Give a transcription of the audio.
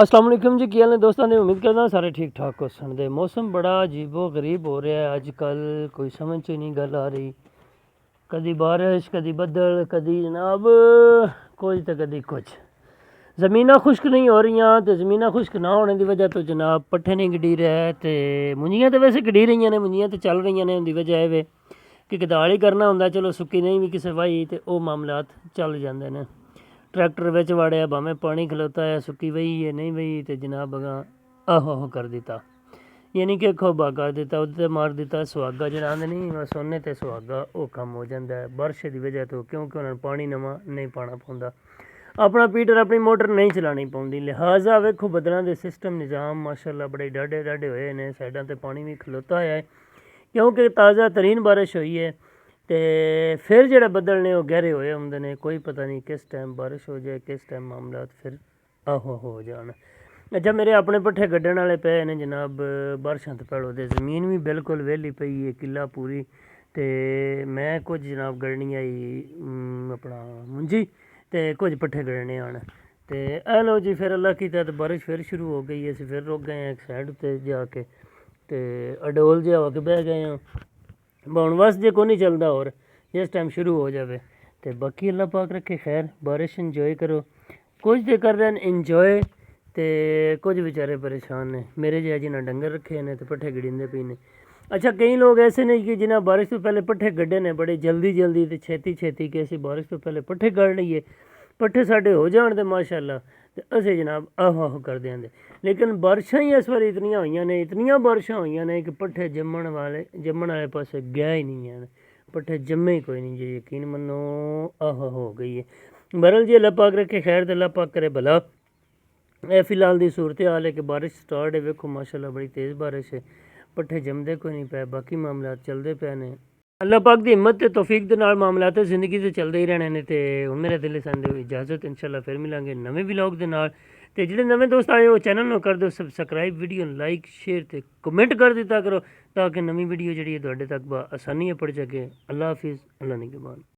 अस्सलाम वालेकुम जी, की हाल ने दोस्तों ने उम्मीद करदा सारे ठीक ठाक हो सन। दे मौसम बड़ा अजीबो गरीब हो रहा है अजकल, कोई समझ च नहीं गल आ रही। कदी बारिश कदी बदल कदी जनाब कुछ तो कदी कुछ। ज़मीनां खुश्क नहीं हो रही, तो ज़मीनां खुश्क ना होने की वजह तो जनाब पट्ठे नहीं गडी रहे, तो मुंजियां तो वैसे गडी रही ने, मुंजियां तो चल रही ने। उनकी वजह है कि कदाल ही करना होंगे, चलो सुक्की नहीं भी किसी वाही तो वह मामलात चल जाते हैं। ट्रैक्टर बिच वाड़िया, भावें पानी खलोता है, सुक्की वही है नहीं वही, तो जनाब अगा आहो कर दिता, यानी कि खोबा कर दिता, उदे मार दिता सुहागा जरा नहीं, बस सोने ते सुहागा वो कम हो जाता है बारिश की वजह तो, क्योंकि उन्होंने पानी नवा नहीं पाना पौंदा, अपना पीटर अपनी मोटर नहीं चलानी पौंदी। लिहाजा वेखो बदलों के सिस्टम निज़ाम माशाअल्लाह बड़े डाढ़े डाढ़े होए ने, साइडों ते पानी भी खलोता है क्योंकि ताज़ा तरीन बारिश हुई है। तो फिर जो बदल ने वो गहरे होए होंगे ने, कोई पता नहीं किस टाइम बारिश हो जाए, किस टाइम मामलात फिर आहो हो जान। अच्छा, मेरे अपने पट्ठे गड्ढण वाले पे ने जनाब, बारिशों तो पहलों तो ज़मीन भी बिल्कुल वेली पई है, किला पूरी। तो मैं कुछ जनाब गढ़नी आई अपना मुंजी, तो कुछ पट्ठे गढ़ने आने। तो ए लो जी, फिर अल्लाह की तो बारिश फिर शुरू हो गई है, फिर रुक गए हैं एक साइड पर जाके, तो अडोल जिहा होके बह गए हैं। ਹੁਣ बस जे को नहीं चलता और जिस टाइम शुरू हो जाए। तो बाकी अल्लाह पाक रखे खैर, बारिश इंजॉय करो। कुछ तो कर रहे हैं इंजॉय, तो कुछ बेचारे परेशान ने, मेरे जहा जिन्हें डंगर रखे ने तो पट्ठे गड़ींदे पे ने। अच्छा, कई लोग ऐसे ने कि जिन्हें बारिश तो पहले पट्ठे गड्ढे ने बड़े जल्दी जल्दी तो छेती छेती कि असी बारिश तो पहले पट्ठे गढ़ लीए, पट्ठे साढ़े हो जान तो माशाअल्लाह, तो असें जनाब आहो आहो कर देंगे। लेकिन बारिशां ही इस बार इतनियां हुई ने, इतनियां बारिशां हुई ने कि पट्ठे जम्मण वाले पासे गए ही नहीं हैं, पट्ठे जम्मे ही कोई नहीं जी, यकीन मनो आहो हो गई है। बहरहाल जी अल्लाह पाक रखे खैर, तो अल्लाह पाक करे भला। यह फिलहाल की सूरत हाल है कि बारिश स्टार्ट है, वेखो माशाअल्लाह बड़ी तेज़ बारिश है, पट्ठे जमदे कोई नहीं पे, बाकी मामला चलते पे ने। अल्लाह पाक की हिम्मत ते तौफीक दे नाल मामलात जिंदगी से चलते ही रहने ने। तो हुण मेरे दिल संदे इजाजत, इंशाअल्लाह फिर मिलांगे नवे व्लॉग दे नाल। तो जिहड़े नवे दोस्त आए हो चैनल नूं कर दो सबसक्राइब, वीडियो लाइक शेयर तो कमेंट कर दिता करो, ताकि नवी वीडियो जी तुहाडे तक आसानी पड़ सके। अल्लाह हाफिज़, अल्लाह निगहबान।